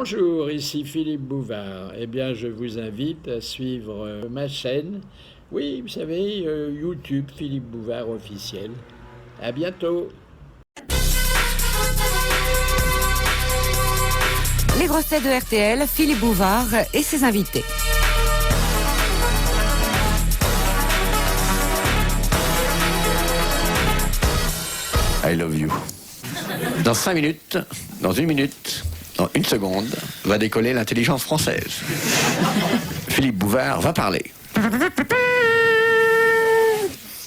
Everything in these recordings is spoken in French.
Bonjour, ici Philippe Bouvard. Eh bien, je vous invite à suivre ma chaîne. Oui, vous savez, YouTube, Philippe Bouvard officiel. À bientôt. Les grosses têtes de RTL, Philippe Bouvard et ses invités. I love you. Dans 5 minutes, dans 1 minute, dans 1 seconde, va décoller l'intelligence française. Philippe Bouvard va parler.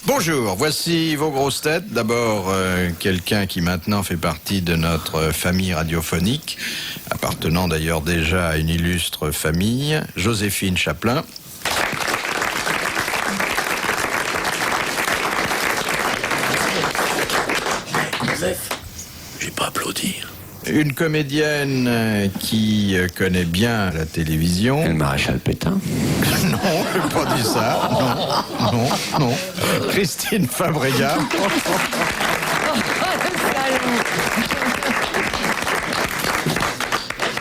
Bonjour, voici vos grosses têtes. D'abord, quelqu'un qui maintenant fait partie de notre famille radiophonique, appartenant d'ailleurs déjà à une illustre famille, Joséphine Chaplin. Joseph, j'ai pas applaudi. Une comédienne qui connaît bien la télévision. Le maréchal Pétain. Non, je n'ai pas dit ça. Non. Christine Fabregat.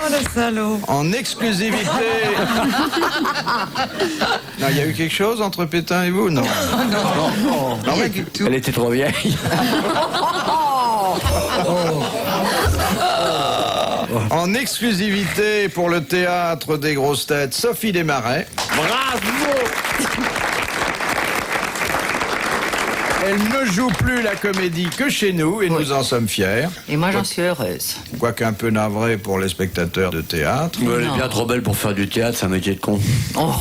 Oh le salaud. En exclusivité. Non, il y a eu quelque chose entre Pétain et vous? Non. Non, mais elle était trop vieille. En exclusivité pour le théâtre des grosses têtes, Sophie Desmarais. Bravo! Elle ne joue plus la comédie que chez nous et nous en sommes fiers. Et moi j'en suis heureuse. Quoique un peu navré pour les spectateurs de théâtre. Elle est bien trop belle pour faire du théâtre, c'est un métier de con. Oh,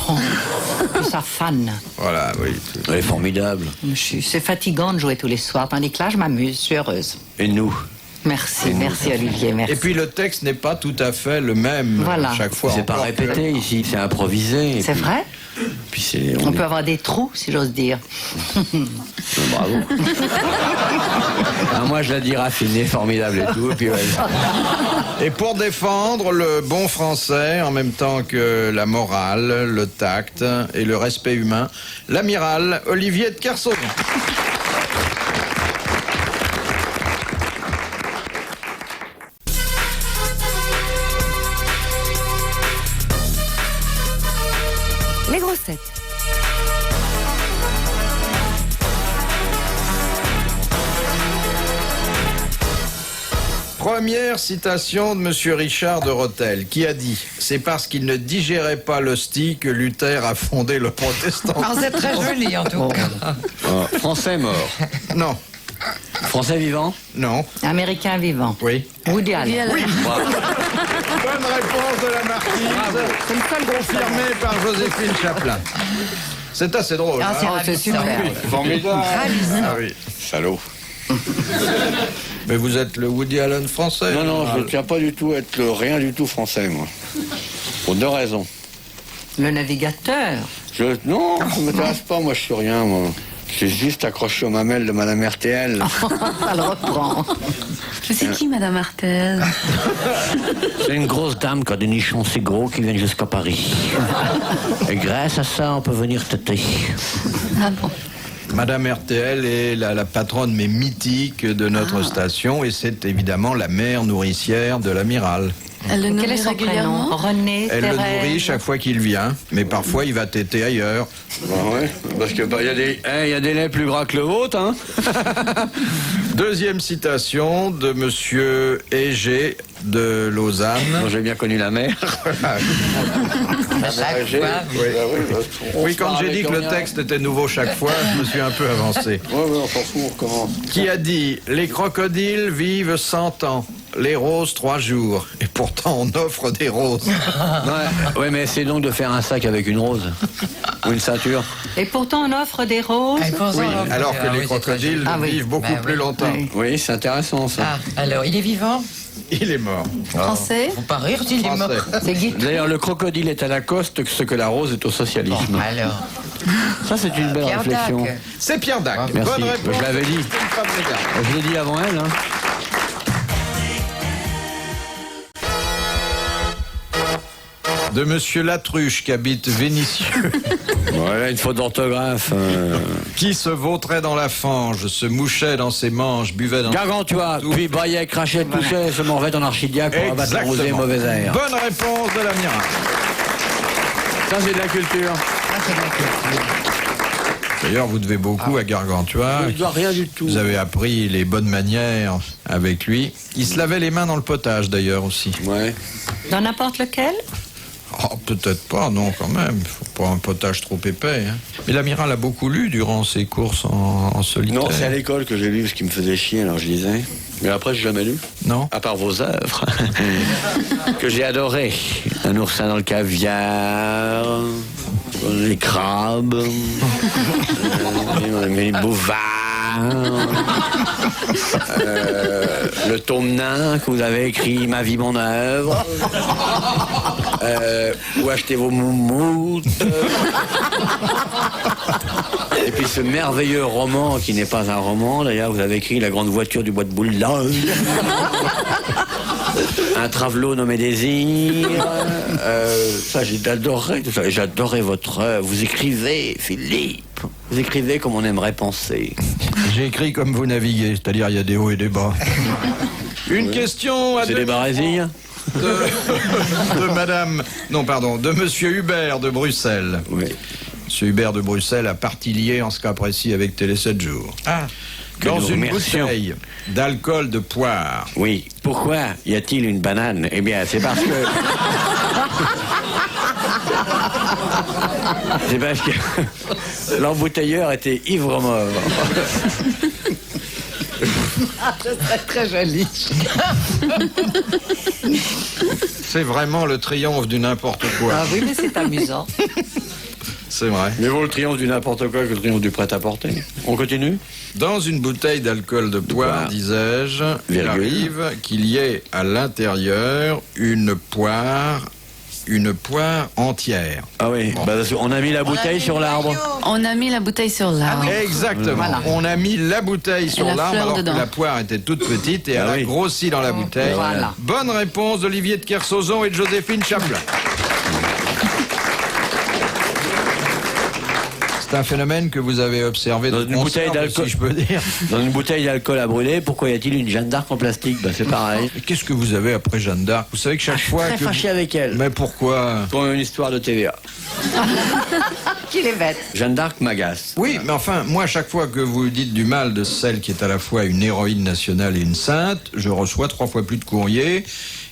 sa fan. Voilà, oui. Elle est formidable. C'est fatigant de jouer tous les soirs, tandis que là je m'amuse, je suis heureuse. Et nous? Merci Olivier, merci. Et puis le texte n'est pas tout à fait le même Voilà. chaque fois. C'est pas encore répété ici, c'est improvisé. C'est vrai? Puis c'est... On peut avoir des trous, si j'ose dire. Bravo. Ah, moi je la dis raffinée, formidable et tout. Et puis, ouais. Et pour défendre le bon français, en même temps que la morale, le tact et le respect humain, l'amiral Olivier de Kersauzon. Les grosses têtes. Première citation de Monsieur Richard de Rethel, qui a dit « C'est parce qu'il ne digérait pas l'hostie que Luther a fondé le protestantisme. Alors c'est très joli en tout cas. Français mort. » Non, Français vivant? non, Américain vivant. oui. Woody Allen. Bonne réponse de la marquise, confirmée par Joséphine Chaplin. C'est assez drôle. Ah, hein? c'est Oh, c'est ravissant. super. Formidable. Ah oui. Salaud. Mais vous êtes le Woody Allen français. Non, je général. ne tiens pas du tout à être rien du tout français, moi. Pour 2 raisons. Le navigateur. Non, ça ne m'intéresse pas, moi je suis rien, moi. Je suis juste accroché aux mamelles de Madame RTL. Ça le reprend. C'est qui, Madame Artel? C'est une grosse dame qui a des nichons si gros qui viennent jusqu'à Paris. Et grâce à ça, on peut venir têter. Ah bon? Madame RTL est la patronne mais mythique de notre station et c'est évidemment la mère nourricière de l'amiral. Elle le Quel nourrit est son régulièrement? prénom? René, Elle le Thérèse. nourrit chaque fois qu'il vient, mais parfois il va téter ailleurs. Bah ouais, parce que y a des laits plus gras que le vôtre, hein. Deuxième citation de Monsieur Heger de Lausanne. Bon, j'ai bien connu la mère. Oui, quand j'ai dit que le texte était nouveau chaque fois, je me suis un peu avancé. Ouais, on s'en fout, on recommence. Qui a dit « Les crocodiles vivent 100 ans, les roses 3 jours, et pourtant on offre des roses. » Ouais, mais essayez donc de faire un sac avec une rose. Ou une ceinture. Et pourtant on offre des roses. Oui, alors que les crocodiles Ah oui. vivent beaucoup Bah plus oui. longtemps. Oui. Oui, c'est intéressant ça. Ah, alors il est vivant? Il est mort. Français? Faut pas rire s'il est mort. Français. C'est Guy. D'ailleurs, le crocodile est à Lacoste ce que la rose est au socialisme. Alors, Ça, c'est une belle Pierre réflexion. Dac. C'est Pierre Dac. Merci. Bonne réponse. Je l'avais dit. Christine Fabregat. Je l'ai dit avant elle, hein. De Monsieur Latruche, qui habite Vénissieux. Voilà une faute d'orthographe. Qui se vautrait dans la fange, se mouchait dans ses manches, buvait dans... Gargantua, puis braillait, crachait, touchait, se mordait en archidiacre pour abattre la rosée mauvais air. Bonne réponse de l'amiral. Ça, c'est de la culture. D'ailleurs, vous devez beaucoup à Gargantua. Je ne dois rien du tout. Vous avez appris les bonnes manières avec lui. Il se lavait les mains dans le potage, d'ailleurs, aussi. Ouais. Dans n'importe lequel? Oh, peut-être pas, non, quand même. Il faut pas un potage trop épais. Hein. Mais l'amiral a beaucoup lu durant ses courses en solitaire. Non, c'est à l'école que j'ai lu ce qui me faisait chier, alors je lisais. Mais après, j'ai jamais lu. Non. À part vos œuvres, que j'ai adoré. Un oursin dans le caviar, les crabes, les bouvards, le tome nain que vous avez écrit Ma vie, mon œuvre, où achetez vos moumoutes. Et puis ce merveilleux roman, qui n'est pas un roman, d'ailleurs, vous avez écrit La grande voiture du bois de Boulogne. Un travelot nommé Désir. Ça, j'adorais tout ça. J'adorais votre œuvre. Vous écrivez, Philippe. Vous écrivez comme on aimerait penser. J'ai écrit comme vous naviguez, c'est-à-dire il y a des hauts et des bas. Une question à C'est des barésilles de madame... Non, pardon, de monsieur Hubert de Bruxelles. Oui. Monsieur Hubert de Bruxelles a partie liée en ce cas précis avec Télé 7 jours. Ah, Dans nous une remercions. bouteille d'alcool de poire. Oui. Pourquoi y a-t-il une banane? Eh bien, c'est parce que... c'est parce que l'embouteilleur était ivre-mort. très joli. C'est vraiment le triomphe du n'importe quoi. Ah oui, mais c'est amusant. C'est vrai. Mais vaut le triomphe du n'importe quoi que le triomphe du prêt-à-porter. On continue? Dans une bouteille d'alcool de poire, disais-je, il Virgule. arrive qu'il y ait à l'intérieur une poire entière. Ah oui, Bon. bah, on a mis la bouteille sur l'arbre. On a mis la bouteille sur l'arbre. Exactement. Voilà. On a mis la bouteille sur la l'arbre fleur alors dedans. que la poire était toute petite et Ah elle a oui. grossi dans la bouteille. Voilà. Bonne réponse d'Olivier de Kersauzon et de Joséphine Chaplin. C'est un phénomène que vous avez observé Dans de une bouteille conserve, d'alcool. si je peux dire. Dans une bouteille d'alcool à brûler, pourquoi y a-t-il une Jeanne d'Arc en plastique? Bah c'est pareil. Qu'est-ce que vous avez après Jeanne d'Arc? Vous savez que chaque fois Très que... fâché avec elle. Mais pourquoi? Pour une histoire de TVA. Qu'il est bête. Jeanne d'Arc m'agace. Oui, mais enfin, moi, chaque fois que vous dites du mal de celle qui est à la fois une héroïne nationale et une sainte, je reçois 3 fois plus de courriers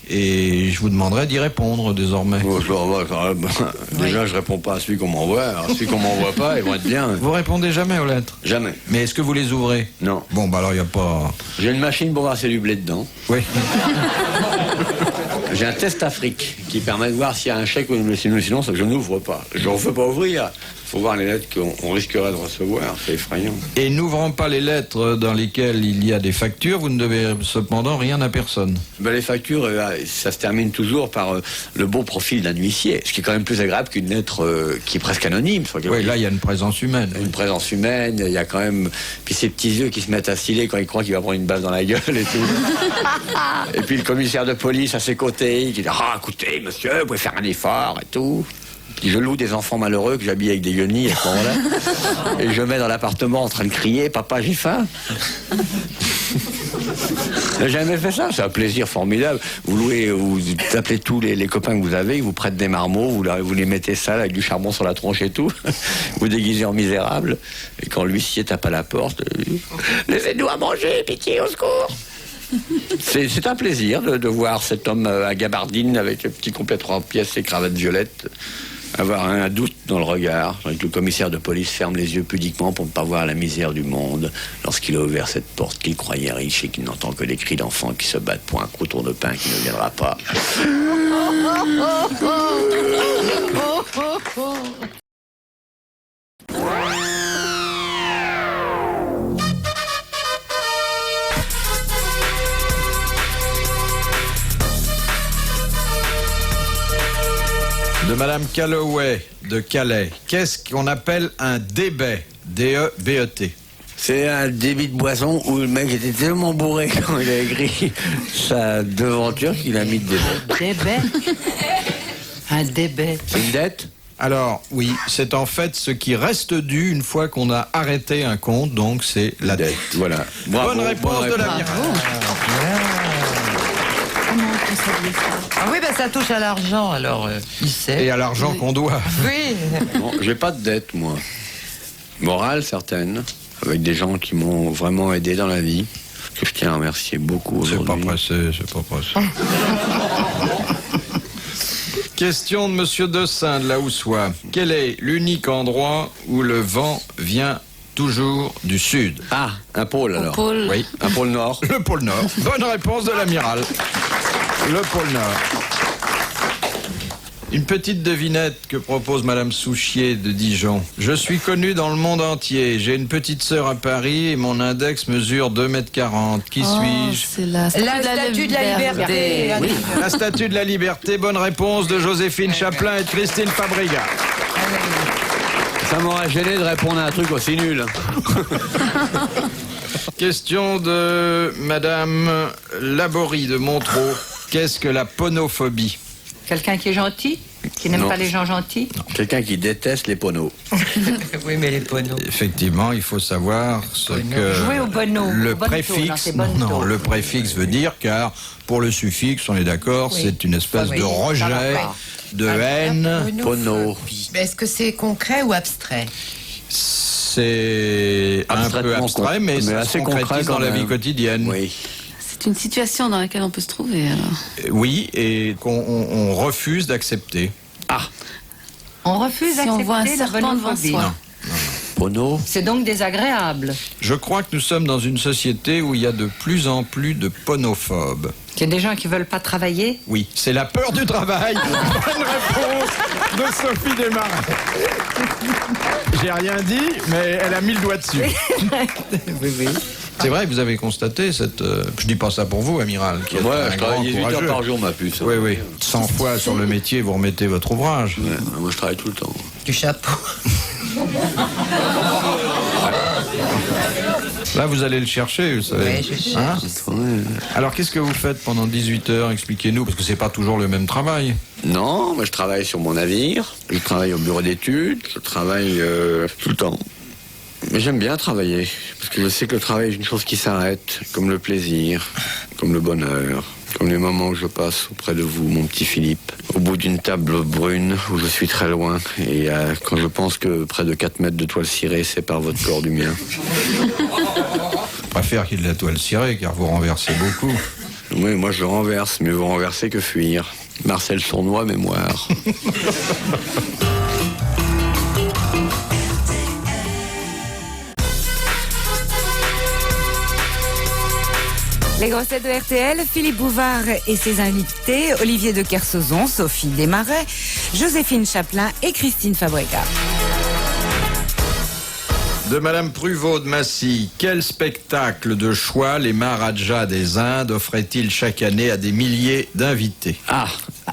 et je vous demanderai d'y répondre désormais. Oh, je le revois quand même. Déjà, je réponds pas à celui qu'on m'envoie. Alors, celui qu'on m'envoie pas, ils vont être bien. Vous répondez jamais aux lettres? Jamais. Mais est-ce que vous les ouvrez? Non. Bon, bah alors, il n'y a pas... J'ai une machine pour brasser du blé dedans. Oui. J'ai un test Afrique qui permet de voir s'il y a un chèque ou sinon je n'ouvre pas. Je ne veux pas ouvrir. Il faut voir les lettres qu'on risquerait de recevoir. C'est effrayant. Et n'ouvrant pas les lettres dans lesquelles il y a des factures, vous ne devez cependant rien à personne. Ben, les factures, ça se termine toujours par le beau profil d'un huissier. Ce qui est quand même plus agréable qu'une lettre qui est presque anonyme. Oui, là, il y a une présence humaine. Une présence humaine, il y a quand même... Puis ces petits yeux qui se mettent à ciller quand il croit qu'il va prendre une balle dans la gueule et tout. Et puis le commissaire de police à ses côtés, qui dit « Ah, écoutez, monsieur, vous pouvez faire un effort et tout. » Puis je loue des enfants malheureux que j'habille avec des guenilles à ce moment-là. Et je mets dans l'appartement en train de crier « Papa, j'ai faim !» J'ai jamais fait ça, c'est un plaisir formidable. Vous appelez tous les copains que vous avez, ils vous prêtent des marmots, vous les mettez sales avec du charbon sur la tronche et tout, vous déguisez en misérable, et quand l'huissier tape à la porte, laissez-nous à manger, pitié, au secours. C'est un plaisir de voir cet homme à gabardine avec le petit complet 3 pièces et cravate violette avoir un doute dans le regard. Le commissaire de police ferme les yeux pudiquement pour ne pas voir la misère du monde lorsqu'il a ouvert cette porte qu'il croyait riche et qu'il n'entend que des cris d'enfants qui se battent pour un crouton de pain qui ne viendra pas. De Madame Calloway de Calais. Qu'est-ce qu'on appelle un débet? D-E-B-E-T. C'est un débit de boisson où le mec était tellement bourré quand il a écrit sa devanture qu'il a mis de débit. Débet. Un Un débet. C'est une dette? Alors, oui, c'est en fait ce qui reste dû une fois qu'on a arrêté un compte, donc c'est la dette. Voilà. Bravo, Bonne réponse de l'amiral. Ah oui, ben ça touche à l'argent, alors il sait. Et à l'argent qu'on doit. Oui. Bon, j'ai pas de dette, moi. Morale, certaine, avec des gens qui m'ont vraiment aidé dans la vie, que je tiens à remercier beaucoup C'est aujourd'hui. pas pressé, c'est pas pressé. Question de Monsieur Dessin de la Houssoie. Quel est l'unique endroit où le vent vient toujours du sud? Ah, un pôle alors. Pôle. Oui, Un pôle nord. le pôle Nord. Bonne réponse de l'amiral. Le pôle Nord. Une petite devinette que propose Madame Souchier de Dijon. Je suis connu dans le monde entier. J'ai une petite sœur à Paris et mon index mesure 2,40 m. Qui suis-je? C'est la Statue de la liberté. Oui. La statue de la liberté. Bonne réponse de Joséphine Chaplin et de Christine Fabriga. Ça m'aurait gêné de répondre à un truc aussi nul. Question de Madame Laborie de Montreux. Qu'est-ce que la ponophobie? Quelqu'un qui est gentil? Qui n'aime Non. pas les gens gentils? Quelqu'un qui déteste les poneaux. Oui, mais les poneaux. Effectivement, il faut savoir ce que Jouer au bonneau. le Au bonneto, préfixe. non, c'est bonneto. Non, le préfixe veut dire car pour le suffixe, on est d'accord, Oui. c'est une espèce Oui, de ça rejet, va pas. de haine. Pono. Mais est-ce que c'est concret ou abstrait? C'est un peu Abstraitement abstrait, mais ça se assez concret concrétise quand dans la même. vie quotidienne. Oui. C'est une situation dans laquelle on peut se trouver. Alors. Oui, et qu'on refuse d'accepter. Ah, On refuse Si on voit un d'accepter la serpent devant bonophobie. soi. pono. C'est donc désagréable. Je crois que nous sommes dans une société où il y a de plus en plus de ponophobes. Qu'il y a des gens qui veulent pas travailler. Oui, c'est la peur du travail. Bonne réponse de Sophie Desmarais. J'ai rien dit, mais elle a mis le doigt dessus. Oui, oui. C'est vrai que vous avez constaté cette... je dis pas ça pour vous, amiral. Qui êtes Moi, un je grand travaille 18 heures courageux. par jour, ma puce. Oui, oui. 100 fois sur le métier, vous remettez votre ouvrage. Ouais, moi, je travaille tout le temps. Du chapeau. Là, vous allez le chercher, vous savez. Oui, je cherche. Hein Ouais. Alors, qu'est-ce que vous faites pendant 18 heures? Expliquez-nous, parce que c'est pas toujours le même travail. Non, moi, je travaille sur mon navire. Je travaille au bureau d'études. Je travaille tout le temps. Mais j'aime bien travailler, parce que je sais que le travail est une chose qui s'arrête, comme le plaisir, comme le bonheur, comme les moments où je passe auprès de vous, mon petit Philippe, au bout d'une table brune où je suis très loin, et quand je pense que près de 4 mètres de toile cirée sépare votre corps du mien. Je préfère qu'il y ait de la toile cirée, car vous renversez beaucoup. Oui, moi je renverse, mais vous renversez que fuir. Marcel Sournois, mémoire. Les grosses têtes de RTL, Philippe Bouvard et ses invités, Olivier de Kersauzon, Sophie Desmarais, Joséphine Chaplin et Christine Fabrega. De Madame Pruvot de Massy, quel spectacle de choix les Maharajas des Indes offraient-ils chaque année à des milliers d'invités? Ah,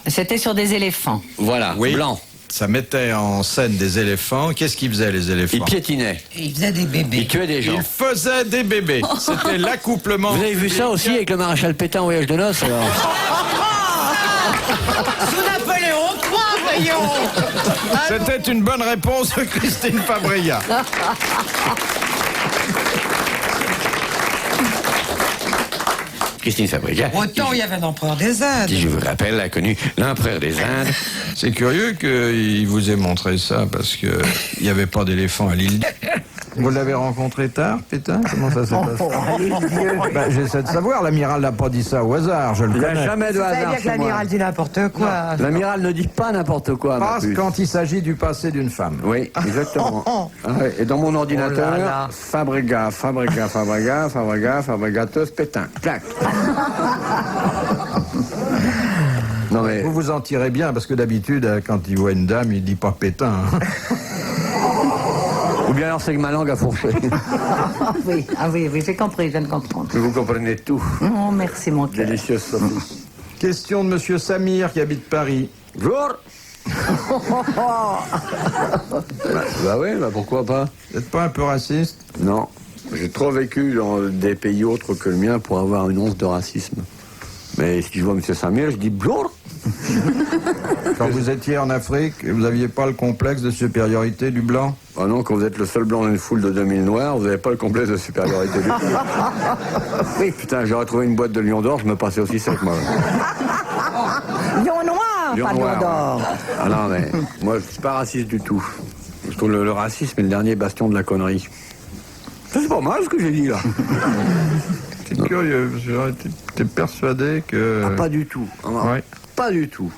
C'était sur des éléphants. voilà, Oui. blanc. Ça mettait en scène des éléphants. Qu'est-ce qu'ils faisaient, les éléphants? Il piétinait, Et il faisait des il bébés. tuait des gens. Ils faisaient des bébés. C'était l'accouplement. Vous avez vu ça aussi avec le maréchal Pétain en voyage de noces alors? Sous Napoléon III, voyons. C'était une bonne réponse de Christine Fabriga. Christine Fabrica, Autant il y avait un empereur des Indes. qui, je vous rappelle, a connu l'empereur des Indes. C'est curieux qu'il vous ait montré ça, parce que il n'y avait pas d'éléphant à l'île. Vous l'avez rencontré tard, Pétain? Comment ça s'est passé? J'essaie de savoir, l'amiral n'a pas dit ça au hasard, je le Il n'y a connais. jamais de hasard chez moi. dit n'importe quoi. L'amiral ne dit pas n'importe quoi, ma Passe puce. quand il s'agit du passé d'une femme. Oui, exactement. Ah ouais, et dans mon ordinateur, Oh là là. Fabrega, Fabrigateuse, Pétain. Clac. Non mais, Vous vous en tirez bien, parce que d'habitude, quand il voit une dame, il dit pas Pétain. hein. ou bien alors c'est que ma langue a fourché. Oui, oui, j'ai compris, je viens de comprendre. Vous comprenez tout. Oh, merci mon cœur. Délicieuse Sophie. Question de Monsieur Samir, qui habite Paris. Bonjour. bah oui, bah pourquoi pas. Vous n'êtes pas un peu raciste? Non, j'ai trop vécu dans des pays autres que le mien pour avoir une once de racisme. Mais si je vois M. Samir, je dis bonjour. Quand vous étiez en Afrique, vous n'aviez pas le complexe de supériorité du blanc? Ah non, quand vous êtes le seul blanc dans une foule de 2000 noirs, vous n'avez pas le complexe de supériorité du tout. Oui, putain, j'aurais trouvé une boîte de lion d'or, je me passais aussi sec, moi. Lion noir, Lion pas lion noir, d'or. ouais. Ah non, mais moi, je suis pas raciste du tout. Je trouve le racisme est le dernier bastion de la connerie. Ça, c'est pas mal ce que j'ai dit, là. C'est curieux, j'aurais été persuadé que... Ah, pas du tout. Ah, non, Ouais. pas du tout.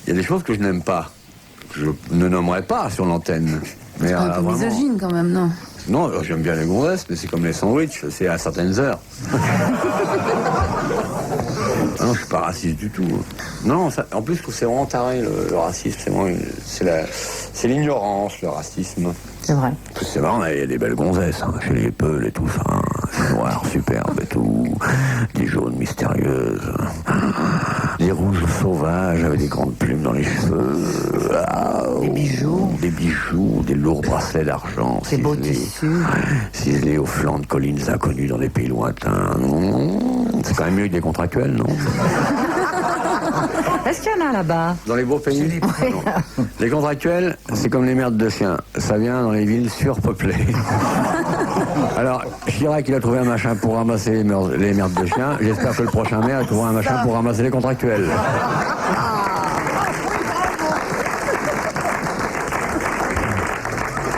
Il y a des choses que je n'aime pas, que je ne nommerai pas sur l'antenne. Mais Un peu vraiment- misogyne quand même, non? Non, j'aime bien les gonzesses, mais c'est comme les sandwichs, c'est à certaines heures. Ah non, je suis pas raciste du tout. Non, ça, en plus, je trouve que c'est vraiment taré, le racisme. C'est l'ignorance, le racisme. C'est vrai. C'est vrai, il y a des belles gonzesses, hein, chez les Peuls et tout ça. Hein. C'est noir, superbe et tout. Des jaunes mystérieuses. Des rouges sauvages avec des grandes plumes dans les cheveux. Ah, Des bijoux. Des bijoux, des lourds bracelets d'argent. Des beaux ciselés. tissus. Ciselés aux flancs de collines inconnues dans des pays lointains. C'est quand même mieux que des contractuels, non? Est-ce qu'il y en a là-bas? Dans les beaux pays? Non. Les contractuels, c'est comme les merdes de chiens. Ça vient dans les villes surpeuplées. Alors, je dirais qu'il a trouvé un machin pour ramasser les merdes de chiens. J'espère que le prochain maire trouvera un machin pour ramasser les contractuels.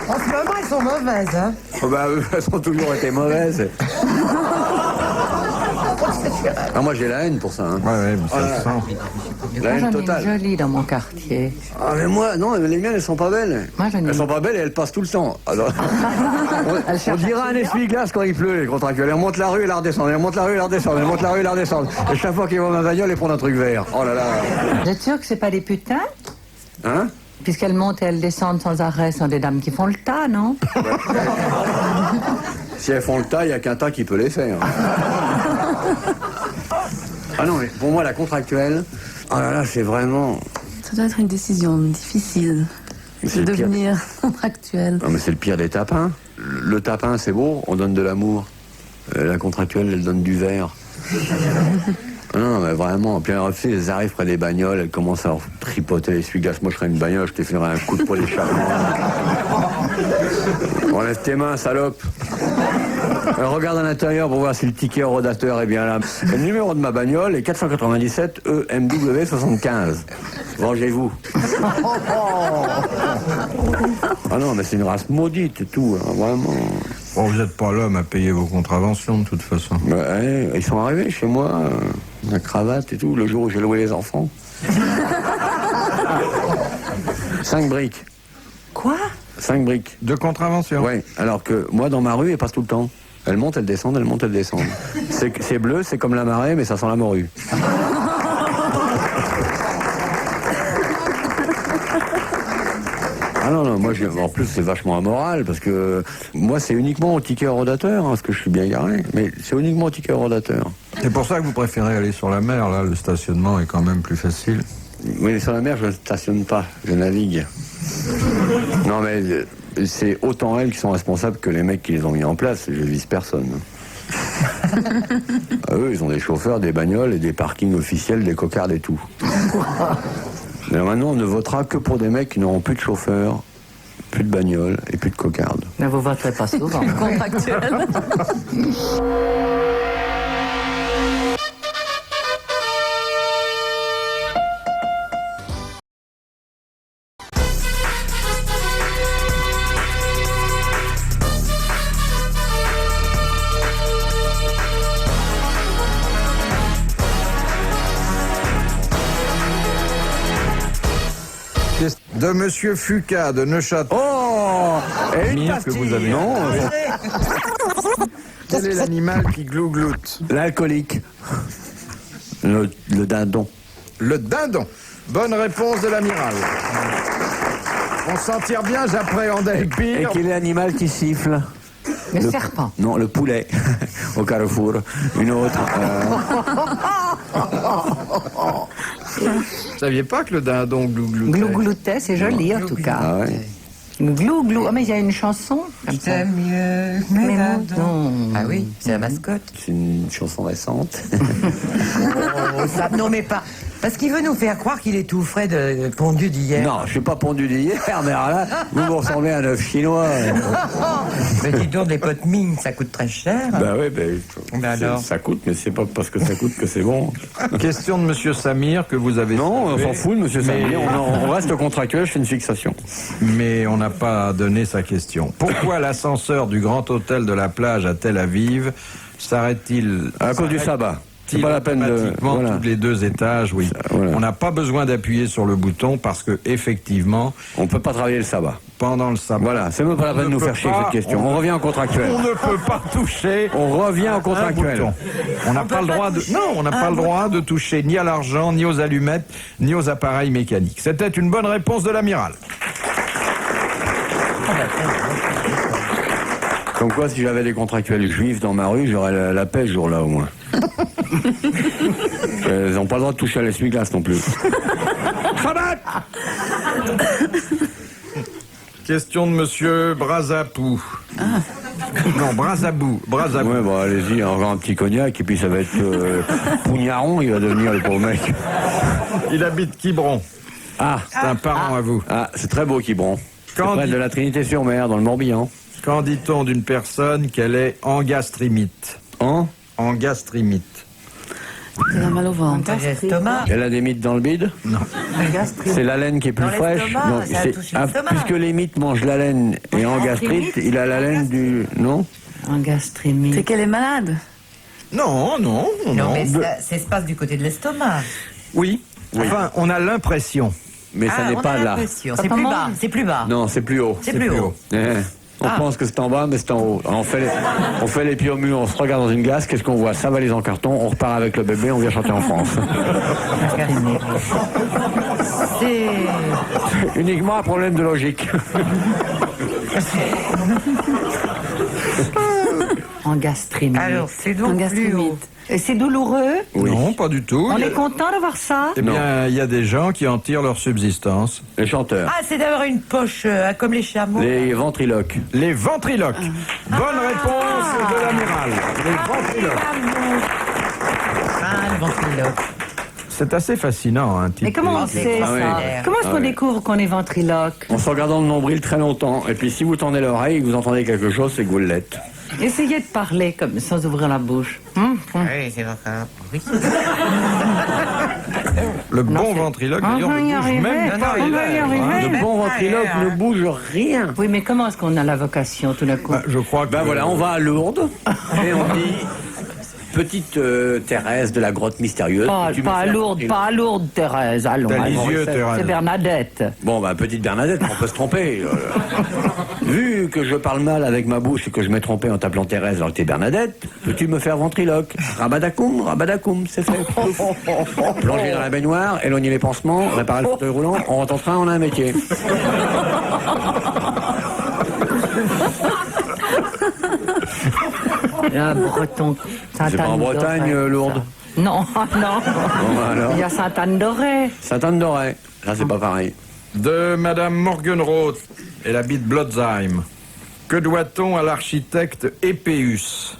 En ce moment, elles sont mauvaises, hein. Oh bah, elles ont toujours été mauvaises. Ah, moi, j'ai la haine pour ça. Hein. Ouais, mais ça se sent. La Moi, haine j'en ai une totale. jolie dans mon quartier. Ah, mais moi, non, les miennes, elles sont pas belles. Moi, j'en ai Elles une. sont pas belles et elles passent tout le temps. Alors, Elle on cherche dirait un un essuie-glace quand il pleut, les contractuels. Elles remontent la rue et la redescendent. Elles remontent la rue et la redescendent. Elles remontent la rue et la redescendent. Et chaque fois qu'ils vont dans ma bagnole, ils prennent un truc vert. Oh là là. Vous êtes sûr que c'est pas des putains? Hein? Puisqu'elles montent et elles descendent sans arrêt, sont des dames qui font le tas, non? Si elles font le tas, il n'y a qu'un tas qui peut les faire. Ah non, mais pour moi, la contractuelle, oh là là, c'est vraiment... Ça doit être une décision difficile C'est de le pire. devenir contractuel. Non, mais c'est le pire des tapins. Le tapin, c'est beau, on donne de l'amour. La contractuelle, elle donne du verre. Ah non, mais vraiment. Puis alors, tu sais, elles arrivent près des bagnoles, elles commencent à leur tripoter l'essuie-glace. Moi, je serais une bagnole, je te ferais un coup de poing d'échappement. Enlève tes mains, salope. Regarde à l'intérieur pour voir si le ticket rodateur est bien là. Le numéro de ma bagnole est 497 EMW 75. Vengez-vous. Ah non, mais c'est une race maudite et tout, hein, vraiment. Bon, vous n'êtes pas l'homme à payer vos contraventions, de toute façon. Bah, ouais, ils sont arrivés chez moi, la cravate et tout, le jour où j'ai loué les enfants. 5 briques. Quoi? 5 briques. De contravention? Ouais, alors que moi, dans ma rue, elle passe tout le temps. Elle monte, elle descend, elle monte, elle descend. C'est bleu, c'est comme la marée, mais ça sent la morue. Ah non, non, moi, en plus, c'est vachement amoral, parce que moi, c'est uniquement au ticket rodateur, hein, parce que je suis bien garé, mais c'est uniquement au ticket rodateur. C'est pour ça que vous préférez aller sur la mer, là, le stationnement est quand même plus facile. Oui, sur la mer, je ne stationne pas, je navigue. Non, mais c'est autant elles qui sont responsables que les mecs qui les ont mis en place, je vise personne. Eux, ils ont des chauffeurs, des bagnoles et des parkings officiels, des cocardes et tout. Mais maintenant, on ne votera que pour des mecs qui n'auront plus de chauffeurs, plus de bagnoles et plus de cocardes. Mais vous voterez pas souvent. Contractuel. De Monsieur Fuca de Neuchâtel. Oh, et une Que vous avez. Non, Quel est l'animal qui glougloute? l'alcoolique. Le dindon. Le dindon. Bonne réponse de l'amiral. On s'en tire bien, j'appréhendais Et pire. quel est l'animal qui siffle? Le serpent. Non, le poulet, au Carrefour. Une autre. Vous saviez pas que le dindon glougloutait? Glougloutait, c'est joli en tout cas. Ah ouais. Glou, glou. Oh, mais il y a une chanson comme ça. J'aime mieux Mais mes non. dindons. Ah oui, c'est la mascotte. C'est une chanson récente. Oh, ça, non mais pas. Parce qu'il veut nous faire croire qu'il est tout frais de pondu d'hier. Non, je suis pas pondu d'hier, mais alors là, vous me ressemblez à un œuf chinois. Mais dis donc, les potes mines, ça coûte très cher. Bah oui, alors ça coûte, mais c'est pas parce que ça coûte que c'est bon. Question de Monsieur Samir que vous avez. Non, on soulevé, s'en fout de Monsieur Samir, on reste contractuel, je fais une fixation. mais on n'a pas donné sa question. Pourquoi l'ascenseur du Grand Hôtel de la Plage à Tel Aviv s'arrête-t-il À cause du sabbat. C'est pas la peine de. automatiquement Voilà. tous les 2 étages, oui. Voilà. On n'a pas besoin d'appuyer sur le bouton parce que effectivement, On peut pas travailler le sabbat. pendant le sabbat, Voilà, c'est même pas la peine de nous peut faire chier pas- avec cette question. On revient au contractuel. on ne peut pas toucher. On revient au un contractuel. bouton. On n'a pas le droit de. Non, on n'a pas le droit de toucher ni à l'argent, ni aux allumettes, ni aux appareils mécaniques. C'était une bonne réponse de l'amiral. Comme quoi, si j'avais des contractuels juifs dans ma rue, j'aurais la paix ce jour-là au moins. Ils n'ont pas le droit de toucher à l'essuie-glace non plus. Question de Monsieur Brazapou. Non, Brazabou. Ouais, bon, allez-y, encore un petit cognac, et puis ça va être Pougnaron, il va devenir le pauvre mec. Il habite Quiberon. Ah, C'est un parent à vous. ah c'est très beau, Quiberon. C'est Quand près dit- de la Trinité-sur-Mer, dans le Morbihan. Qu'en dit-on d'une personne qu'elle est engastrimite? Hein Engastrimite. Elle a mal au ventre. L'estomac. Elle a des mythes dans le bide? C'est la laine qui est plus Dans fraîche. l'estomac, Donc, ça c'est- touche l'estomac. puisque les mythes mangent la laine et en gastrite, il a la laine du... Non? En gastrémie. C'est qu'elle est malade. Non, non, non. Non, mais ça se passe du côté de l'estomac. Oui. Enfin, on a l'impression. Mais ça n'est on pas a là. l'impression. C'est plus bas. C'est plus bas. Non, c'est plus haut. C'est plus haut. On pense que c'est en bas, mais c'est en haut. Alors, on fait les pieds au mur, on se regarde dans une glace, qu'est-ce qu'on voit? Ça valise en carton, on repart avec le bébé, on vient chanter en France. C'est. Uniquement un problème de logique. En gastrémie. Alors, c'est donc En plus gastrimite. haut. Et c'est douloureux? Non, pas du tout. On Il y a- est content d'avoir ça? Eh bien, il y a des gens qui en tirent leur subsistance. Les chanteurs. Ah, c'est d'avoir une poche comme les chameaux. Les ventriloques. Les ventriloques. Bonne réponse de l'amiral. Les ventriloques. Ah, le ventriloque. C'est assez fascinant, un type. Mais comment on c'est sait ça? extraordinaire. Comment est-ce qu'on Ah oui. découvre qu'on est ventriloque? En se regardant le nombril très longtemps. Et puis si vous tendez l'oreille et que vous entendez quelque chose, c'est que vous l'êtes. Essayez de parler comme sans ouvrir la bouche. Oui, c'est vrai. Oui. Le bon c'est- ventriloque, On d'ailleurs, va y ne bouge arriver. même Non, pas non, les il va y lèvres, arriver. hein. Le bon ventriloque ne bouge rien. Oui, mais comment est-ce qu'on a la vocation tout d'un coup? Bah, je crois que... Ben voilà, on va à Lourdes et on dit petite Thérèse de la grotte mystérieuse. peux-tu me Pas à faire Lourdes, ventriloque pas à Lourdes, Thérèse. Allons, T'as les allons. yeux, Thérèse. C'est Bernadette. Bon, ben petite Bernadette, on peut se tromper. Vu que je parle mal avec ma bouche et que je m'ai trompé en t'appelant Thérèse alors que t'es Bernadette, peux-tu me faire ventriloque? Rabadakoum, c'est fait. Plonger dans la baignoire, éloigner les pansements, réparer le fauteuil roulant, on rentre en train, on a un métier. Un breton. C'est pas en Bretagne, Lourdes? Non, non. Bon, alors. Il y a Sainte-Anne-d'Auray. Sainte-Anne-d'Auray. Là, c'est pas pareil. De Madame Morgenroth. Elle habite Blotzheim. Que doit-on à l'architecte Épéus?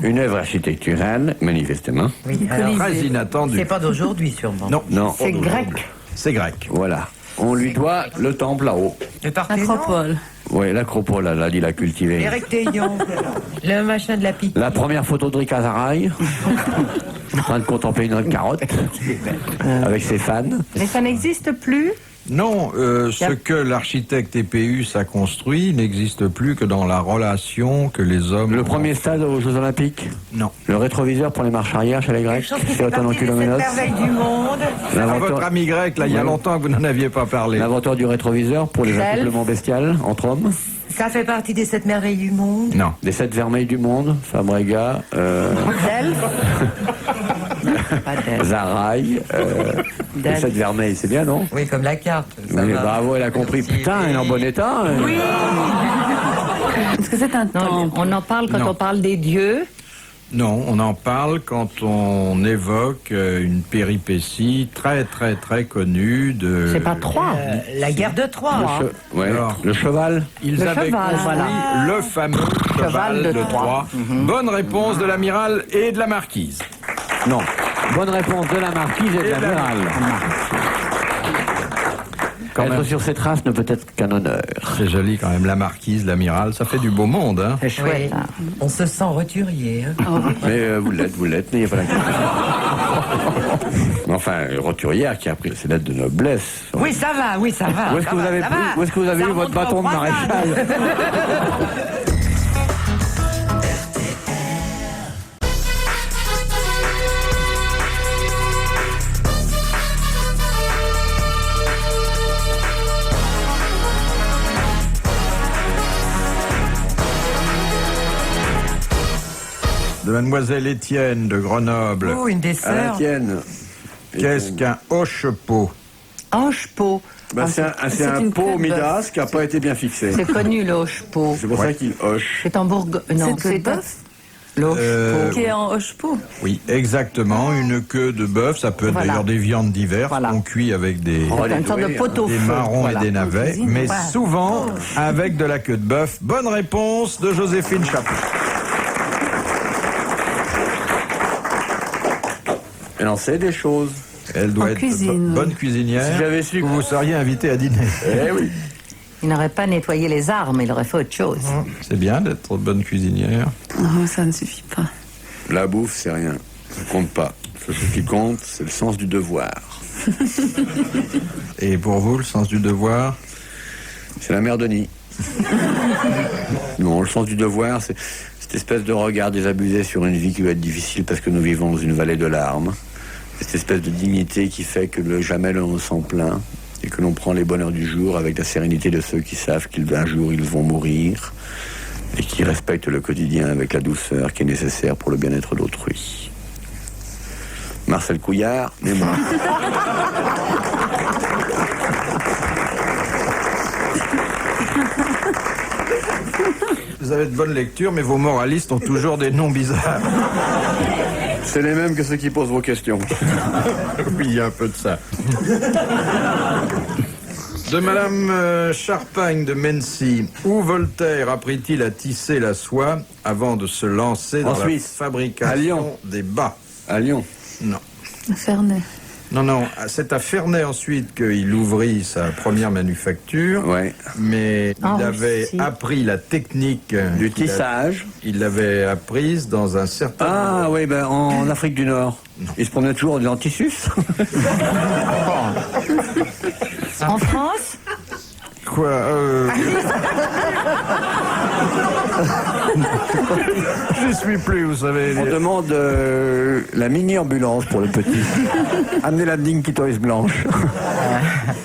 Une œuvre architecturale, manifestement. Oui, alors, Très inattendu. c'est pas d'aujourd'hui, sûrement. Non, Non, C'est grec. c'est grec. voilà. On lui doit le temple là-haut. Le Parthénon. L'acropole. Oui, l'acropole, elle a dit la cultiver. Eric Taillon. Le machin de la pique. La première photo de Rick Azaray, en train de contempler une carotte, avec ses fans. Mais ça n'existe plus. Non, ce que l'architecte Épéus a construit n'existe plus que dans la relation que les hommes... Le premier stade aux Jeux Olympiques, Non. le rétroviseur pour les marches arrière chez les Quelque Grecs, chose qui c'est fait autant en partie de cette kilomètres. merveille du monde. À votre ami grec, là, il y a Ouais. longtemps que vous n'en aviez pas parlé. L'inventeur du rétroviseur pour les Zelf. accouplements bestiales entre hommes. Ça fait partie de cette merveille du monde. Non. Des 7 vermeils du monde, Fabrega, Pas d'elle. Zaraï, les Delphes. 7 vermeils, c'est bien, non? Oui, comme la carte. ça Oui, va. bravo, elle a compris. Putain, elle est en bon état. Oui. Est-ce que c'est un Non, temple? on en parle quand Non. on parle des dieux. Non, on en parle quand on évoque une péripétie très très très connue de... C'est pas trois. La guerre de Troie. Ouais. Alors. Le cheval. Ils Le avaient cheval, construit voilà. le fameux cheval de Troie. Bonne réponse de l'amiral et de la marquise. Non. Bonne réponse de la marquise et de l'amiral. Être sur ces traces ne peut être qu'un honneur. C'est joli quand même, la marquise, l'amiral, ça fait du beau monde. Hein. C'est chouette. Oui. On se sent roturier. Hein. Mais vous l'êtes, n'ayez pas d'inquiétude. Mais enfin, roturière qui a pris ses lettres de noblesse. Oui, ça va. Où est-ce que vous avez, où est-ce que vous avez eu votre bâton de maréchal? De Mademoiselle Étienne de Grenoble. Oh, une des À la sœurs. tienne. Qu'est-ce qu'un hoche-pot? Hoche-pot. Ben, c'est un une pot crêpe Midas qui n'a pas été bien fixé. C'est connu, le hoche-pot. C'est pour ça qu'il hoche. C'est en Bourgogne. Non, C'est de bœuf le hoche-pot. qui est en hoche-pot. Oui, exactement. Une queue de bœuf, ça peut être Voilà. d'ailleurs des viandes diverses. Voilà. On cuit avec des, Oh, C'est une sorte de pot-au-feu. des marrons Voilà. et des navets, mais Voilà. souvent avec de la queue de bœuf. Bonne réponse de Joséphine Chaplin. Elle en sait des choses. Elle doit En être cuisine. bonne cuisinière. Si j'avais su que- vous seriez invité à dîner. Eh oui. Il n'aurait pas nettoyé les armes, il aurait fait autre chose. C'est bien d'être bonne cuisinière. Non, ça ne suffit pas. La bouffe, c'est rien. Ça compte pas. Ce qui compte, c'est le sens du devoir. Et pour vous, le sens du devoir? C'est la mère Denis. Non, le sens du devoir, c'est cette espèce de regard désabusé sur une vie qui va être difficile parce que nous vivons dans une vallée de larmes. Cette espèce de dignité qui fait que jamais l'on ne s'en plaint et que l'on prend les bonheurs du jour avec la sérénité de ceux qui savent qu'un jour ils vont mourir et qui respectent le quotidien avec la douceur qui est nécessaire pour le bien-être d'autrui. Marcel Couillard, mémoire. Vous avez de bonnes lectures, mais vos moralistes ont toujours des noms bizarres. C'est les mêmes que ceux qui posent vos questions. Oui, il y a un peu de ça. De Madame Charpagne de Mency. Où Voltaire apprit-il à tisser la soie avant de se lancer dans En la Suisse. fabrication À Lyon. des bas? À Lyon. Non. Ferney. Non, c'est à Ferney ensuite qu'il ouvrit sa première manufacture. Ouais. Mais Ah, il avait si. appris la technique Du qu'il a- tissage. Il l'avait apprise dans un certain... Ah oui, ben en Afrique du Nord. Il se promenait toujours en disant tissus. En France, Quoi Je suis plus, vous savez. On demande la mini-ambulance pour le petit. Amenez la digne Toys blanche.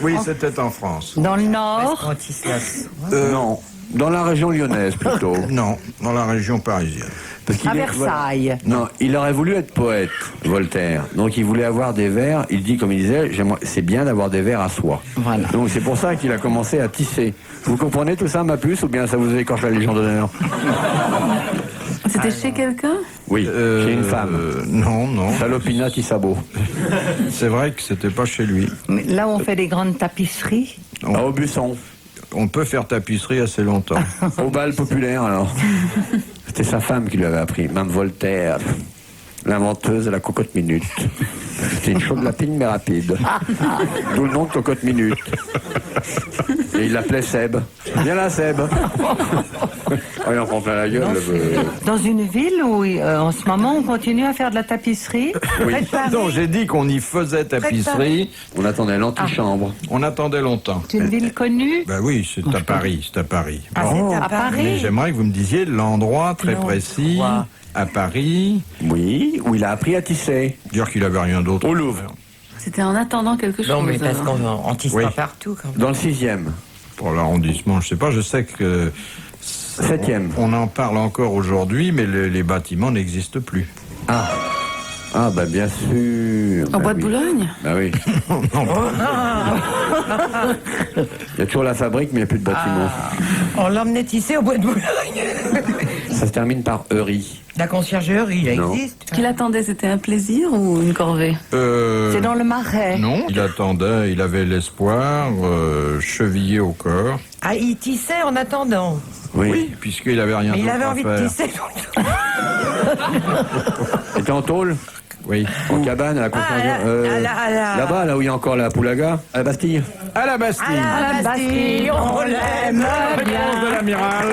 Oui, c'était en France. dans le Nord, On tisse la soie. Non, dans la région lyonnaise plutôt. Non, dans la région parisienne. Parce qu'il à est- Versailles. Non, il aurait voulu être poète, Voltaire. Donc il voulait avoir des vers. Il dit, comme il disait, c'est bien d'avoir des vers à soi. Voilà. Donc c'est pour ça qu'il a commencé à tisser. Vous comprenez tout ça, ma puce, ou bien ça vous écorche la Légion d'honneur? C'était chez quelqu'un? Oui, chez une femme. Non. Salopina Tissabo. C'est vrai que c'était pas chez lui. Mais là où on fait des grandes tapisseries, À Aubusson. On peut faire tapisserie assez longtemps. Au bal populaire, alors. C'était sa femme qui lui avait appris. Mme Voltaire, l'inventeuse de la cocotte minute. C'était une chaude lapine, mais rapide. D'où le nom de cocotte minute. Et il l'appelait Seb. Viens là, Seb. Oh, il en prend plein la gueule. dans une ville où en ce moment on continue à faire de la tapisserie. Près de Paris. Non, j'ai dit qu'on y faisait tapisserie. On attendait l'antichambre. On attendait longtemps. C'est une ville connue. Ben oui, c'est à Paris, c'est à Paris. Ah, c'est à à Paris. Mais Paris. j'aimerais que vous me disiez l'endroit très L'endroit. précis à Paris. Oui, où il a appris à tisser. Dire qu'il avait rien d'autre. Au Louvre. C'était en attendant quelque chose. Non, mais parce alors. qu'on tisse Oui. pas partout quand même. Dans le 6e. Pour l'arrondissement, je sais pas, je sais que... 7e. On en parle encore aujourd'hui, mais les bâtiments n'existent plus. Ah, bah bien sûr. Au Bah bois de oui. Boulogne? Bah oui. Il y a toujours la fabrique, mais il n'y a plus de bâtiment. On l'emmenait tisser au bois de Boulogne. Ça se termine par Eury. La conciergerie, elle Non. existe. Ce qu'il attendait, c'était un plaisir ou une corvée? C'est dans le Marais. Non, il attendait, il avait l'espoir, chevillé au corps. Ah, il tissait en attendant. Oui. Puisqu'il avait rien Mais d'autre il avait à envie faire. de tisser tout le temps. Et en tôle? Oui. En cabane, à la conciergerie. Là-bas, là où il y a encore la poulaga, à la Bastille. À la Bastille. À la Bastille, on l'aime Réponse bien. de l'amiral.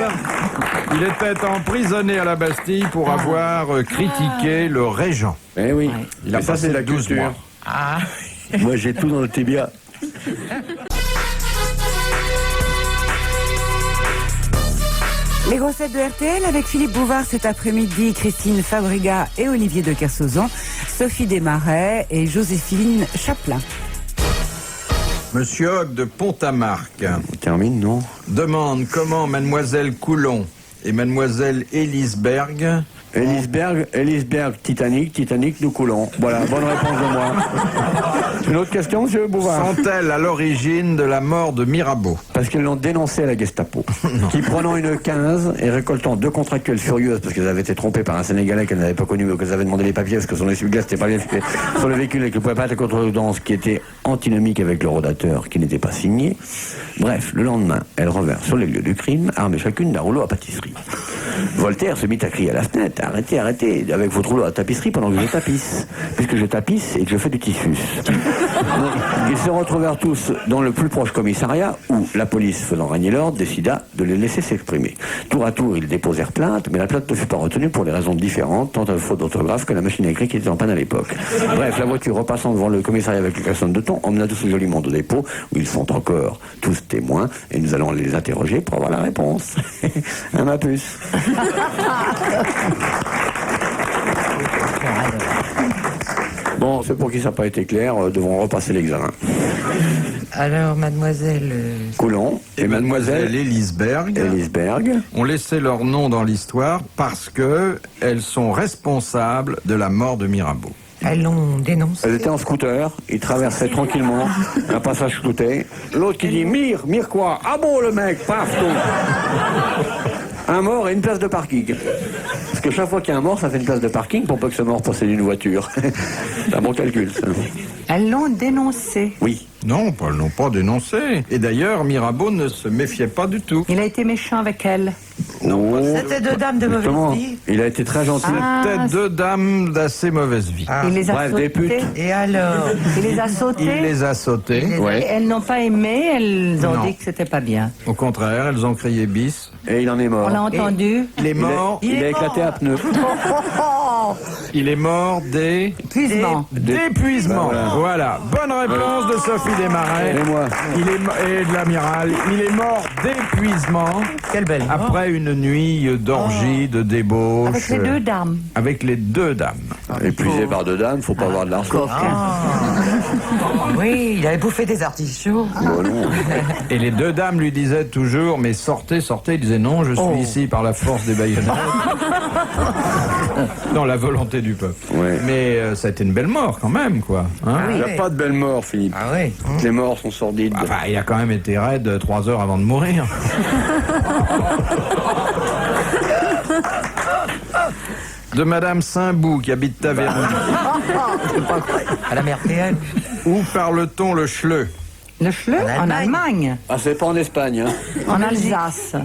Il était emprisonné à la Bastille pour avoir critiqué le régent. Eh oui. Il a Mais ça, passé c'est la 12 culture. mois. Moi, j'ai tout dans le tibia. Les grossettes de RTL avec Philippe Bouvard cet après-midi, Christine Fabriga et Olivier de Kersauzon, Sophie Desmarais et Joséphine Chaplin. Monsieur Hogg de Pont-à-Marc On termine, non? demande comment mademoiselle Coulon et mademoiselle Elisberg Elisberg, Titanic, nous coulons. Voilà, bonne réponse de moi. Une autre question, monsieur Bouvard? sont-elles à l'origine de la mort de Mirabeau? Parce qu'elles l'ont dénoncé à la Gestapo, qui prenant une 15 et récoltant 2 contractuelles furieuses parce qu'elles avaient été trompées par un Sénégalais qu'elles n'avaient pas connu, mais qu'elles avaient demandé les papiers parce que son essuie-glace n'était pas bien fait sur le véhicule et qu'elle ne pouvait pas être contredanse, qui était antinomique avec le rodateur qui n'était pas signé. Bref, le lendemain, elles revinrent sur les lieux du crime, armées chacune d'un rouleau à pâtisserie. Voltaire se mit à crier à la fenêtre: arrêtez, arrêtez, avec votre rouleau à tapisserie pendant que je tapisse, puisque je tapisse et que je fais du tissus. Donc, ils se retrouvèrent tous dans le plus proche commissariat où la police, faisant régner l'ordre, décida de les laisser s'exprimer. Tour à tour, ils déposèrent plainte, mais la plainte ne fut pas retenue pour des raisons différentes, tant à faute d'orthographe que la machine à écrire qui était en panne à l'époque. Bref, la voiture repassant devant le commissariat avec les klaxons de thon emmena tous joliment au dépôt où ils sont encore tous témoins et nous allons les interroger pour avoir la réponse. Hein, ma puce? Bon, c'est pour qui ça n'a pas été clair, devront repasser l'examen. Alors, mademoiselle... Coulon et mademoiselle Elisberg ont laissé leur nom dans l'histoire parce que elles sont responsables de la mort de Mirabeau. Elles l'ont dénoncé. Elles étaient en scooter, ils traversaient tranquillement un passage clouté. L'autre qui dit: Mire quoi? Ah bon, le mec, paf, tout. Un mort et une place de parking. Parce que chaque fois qu'il y a un mort, ça fait une place de parking pour pas que ce mort possède une voiture. C'est un bon calcul, ça. Elles l'ont dénoncé. Oui. Non, elles n'ont pas dénoncé. Et d'ailleurs, Mirabeau ne se méfiait pas du tout. Il a été méchant avec elle. Non. C'était 2 dames de Justement, mauvaise vie. il a été très gentil. C'était 2 dames d'assez mauvaise vie. Il les a Bref, des sautées. putes. Et alors? Il les a sautées. Il les a sautés. Et Ouais. elles n'ont pas aimé, elles ont Non. dit que c'était pas bien. Au contraire, elles ont crié bis. Et il en est mort. On l'a entendu. Il est mort. Il a éclaté à pneu. Il est mort Épuisement. d'épuisement. Voilà. Bonne réponse de Sophie Desmarais. Et moi. Et de l'amiral. Il est mort d'épuisement. Quelle belle mort. Après une nuit d'orgie, de débauche. Avec les 2 dames. Avec les 2 dames. Épuisé par 2 dames, faut pas avoir de l'argent. Oui, il avait bouffé des artichauts. Oh non. Et les 2 dames lui disaient toujours: mais sortez, sortez. Il disait: non, je suis ici par la force des baïonnettes. Non, la volonté du peuple. Ouais. Mais ça a été une belle mort quand même, quoi. Hein? Il n'y a pas de belle mort, Philippe. Ah oui. Les morts sont sordides. Enfin, il a quand même été raide 3 heures avant de mourir. De Madame Saint-Bou qui habite Taverny. À la mère PL. Où parle-t-on le chleu? Le Schleu En en Allemagne. Allemagne. Ah, c'est pas en Espagne, hein. En Alsace.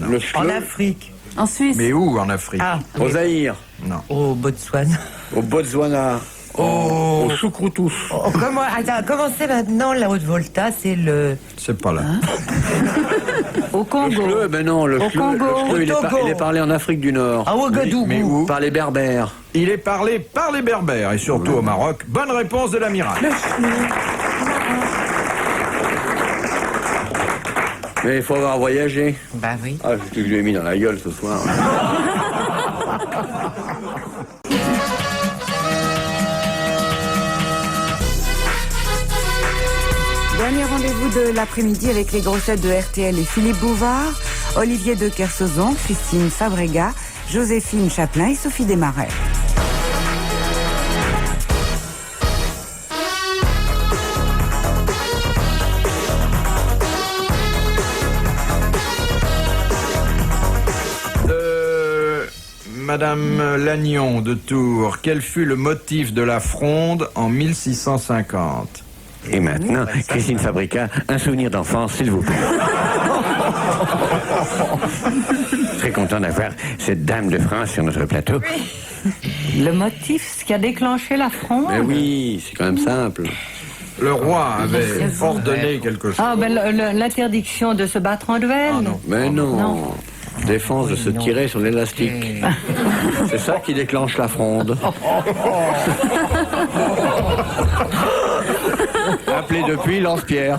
Le En chleu, Afrique. En Suisse. Mais où en Afrique? Ah, au Zaïre, au Botswana. au Botswana, au Choucroutous. Oh, comment c'est maintenant la Haute-Volta? C'est le... C'est pas là. Au Le Congo. chleu, ben non, le Au chleu, Congo. le chleu, Au Togo. il est parlé en Afrique du Nord. À Ouagadougou. Mais où? Par les Berbères. Il est parlé par les Berbères et surtout au Maroc. Bonne réponse de l'amiral. Mais il faut avoir voyagé. Bah oui. Ah, c'est ce que je lui ai mis dans la gueule ce soir. Dernier rendez-vous de l'après-midi avec les grossettes de RTL et Philippe Bouvard, Olivier de Kersauzon, Christine Fabriga, Joséphine Chaplin et Sophie Desmarais. Madame Lannion de Tours, quel fut le motif de la fronde en 1650? Et maintenant, Christine Fabrica, un souvenir d'enfance, s'il vous plaît. Très content d'avoir cette dame de France sur notre plateau. Le motif, ce qui a déclenché la fronde. Mais oui, c'est quand même simple. Le roi avait ordonné quelque chose. Ah, ben l'interdiction de se battre en duel. Ah, non. Mais non. Non. Défense de se tirer sur l'élastique. C'est ça qui déclenche la fronde. Appelé depuis lance-pierre.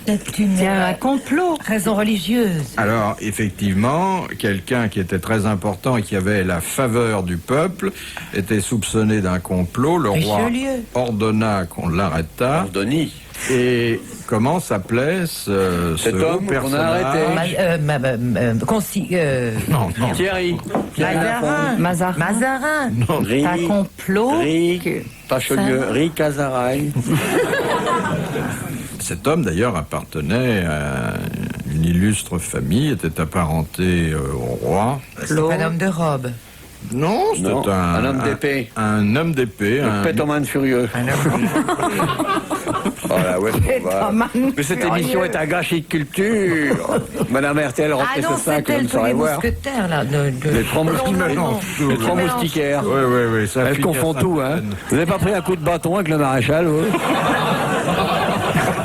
C'est un complot. Raison religieuse. Alors, effectivement, quelqu'un qui était très important et qui avait la faveur du peuple était soupçonné d'un complot. Le roi Richelieu. ordonna qu'on l'arrêtât. Ordonny. Et comment s'appelait ce Cet homme qu'on a personnage arrêté. Non, non. Thierry. Mazarin. Mazarin. Ri, Un complot. Pachelieu, Ri Cazaray. Cet homme, d'ailleurs, appartenait à une illustre famille, était apparenté au roi. C'est un homme de robe. Non, c'était Non, un homme d'épée. Un homme d'épée. Le pétoman furieux. Voilà, où est-ce qu'on va? Pétoman Mais cette furieux. émission est un gâchis de culture. Madame RTL, rentrez ce sac, c'était je ne le saurais voir. mousquetaire, là. Les trois Non, les trois moustiquaires. Oui, oui, oui. Ça Elle finit à confond tout, hein. Sainte-Hélène. Vous n'avez pas pris un coup de bâton avec le maréchal, vous?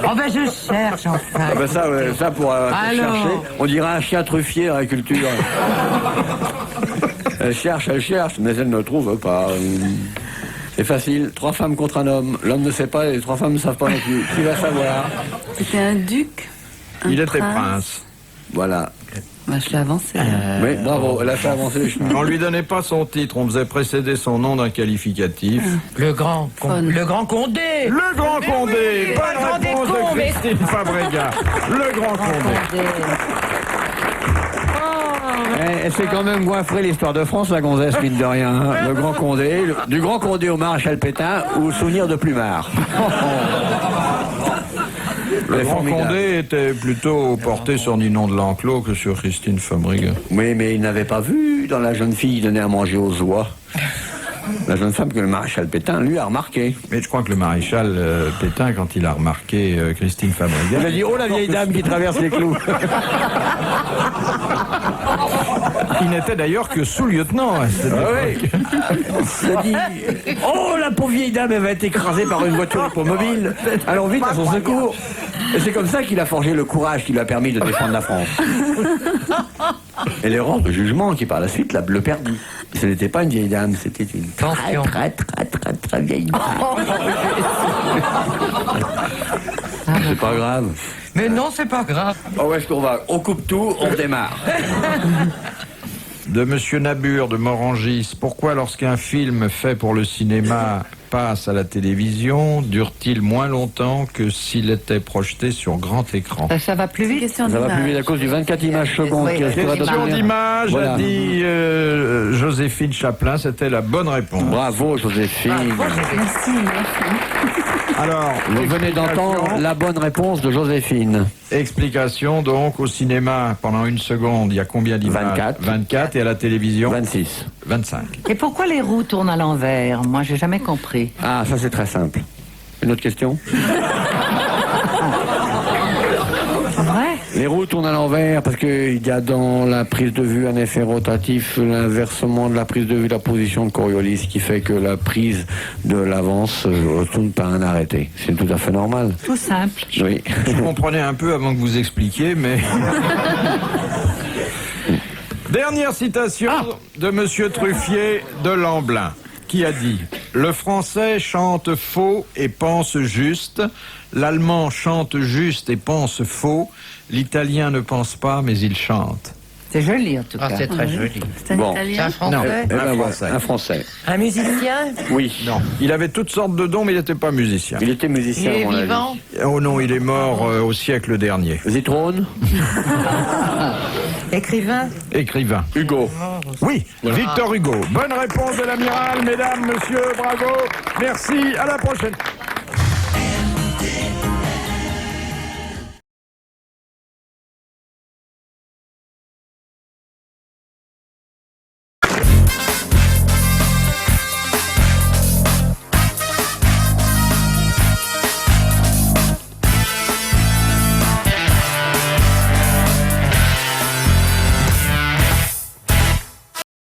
Oh, ben, je cherche, enfin. Ah ben ça, ouais, ça pour Alors. chercher, on dirait un chien truffier dans la culture. Elle cherche, mais elle ne trouve pas. C'est facile, 3 femmes contre un homme. L'homme ne sait pas et les 3 femmes ne savent pas non plus. Qui va savoir? C'était un duc. Il était prince. Voilà. Bah, je l'ai avancé. Oui, bravo, elle a fait avancer les chemins. On lui donnait pas son titre, on faisait précéder son nom d'un qualificatif. Le grand Condé. Le Grand Condé. oui, Bonne le Grand des réponse cons, de mais- Christine Fabrega. Le Grand Condé. Elle s'est quand même goinfrée l'histoire de France, la gonzesse, mine de rien. Hein. Le Grand Condé, du Grand Condé au maréchal Pétain ou souvenir de Plumard. Le Elle est Grand formidable. Condé était plutôt porté sur Ninon de l'Enclos que sur Christine Fabrega. Oui, mais il n'avait pas vu dans la jeune fille donner à manger aux oies. La jeune femme que le maréchal Pétain, lui, a remarqué. Mais je crois que le maréchal Pétain, quand il a remarqué Christine Fabrega, Il a dit, oh la vieille dame qui traverse les clous. il n'était d'ailleurs que sous-lieutenant à cette époque. Il a dit, oh la pauvre vieille dame, elle va être écrasée par une voiture hippomobile. Allons vite à son secours. Et c'est comme ça qu'il a forgé le courage qui lui a permis de défendre la France. Et l'erreur de jugement qui par la suite le perdit. Ce n'était pas une vieille dame, c'était une très vieille dame. C'est pas grave. Mais non, c'est pas grave. Oh, où est-ce qu'on va? On coupe tout, on redémarre. De Monsieur Nabur de Morangis. Pourquoi lorsqu'un film fait pour le cinéma passe à la télévision, dure-t-il moins longtemps que s'il était projeté sur grand écran? Ça va plus vite. Question Ça va plus vite à cause du 24 images secondes. Oui, qui restera question Question d'obtenir. d'image, Voilà. a dit Joséphine Chaplin, c'était la bonne réponse. Bravo Joséphine. Merci, merci. Alors, Vous venez d'entendre la bonne réponse de Joséphine. explication donc, au cinéma, pendant une seconde, il y a combien d'images? 24. 24, et à la télévision 26. 25. Et pourquoi les roues tournent à l'envers? Moi, j'ai jamais compris. Ah, ça c'est très simple. Une autre question? C'est vrai? Les roues tournent à l'envers parce qu'il y a dans la prise de vue un effet rotatif, l'inversement de la prise de vue, la position de Coriolis, qui fait que la prise de l'avant se retourne par un arrêté. C'est tout à fait normal. Tout simple. Oui. Je comprenais un peu avant que vous expliquiez, mais... Dernière citation de Monsieur Truffier de Lamblin, qui a dit « Le français chante faux et pense juste, l'allemand chante juste et pense faux, l'italien ne pense pas mais il chante. C'est joli, en tout Ah, cas. c'est très joli. C'est un Bon. C'est un italien. français. Eh ben, Un voilà, Français. un Français. Un musicien. Oui. » Non, il avait toutes sortes de dons mais il n'était pas musicien. Il était Il musicien, est à mon avis. vivant. Oh non, il est mort au siècle dernier. Zitrone. Écrivain. Écrivain. Hugo. Oui, Victor Hugo. Bonne réponse de l'amiral, mesdames, messieurs, bravo. Merci, à la prochaine.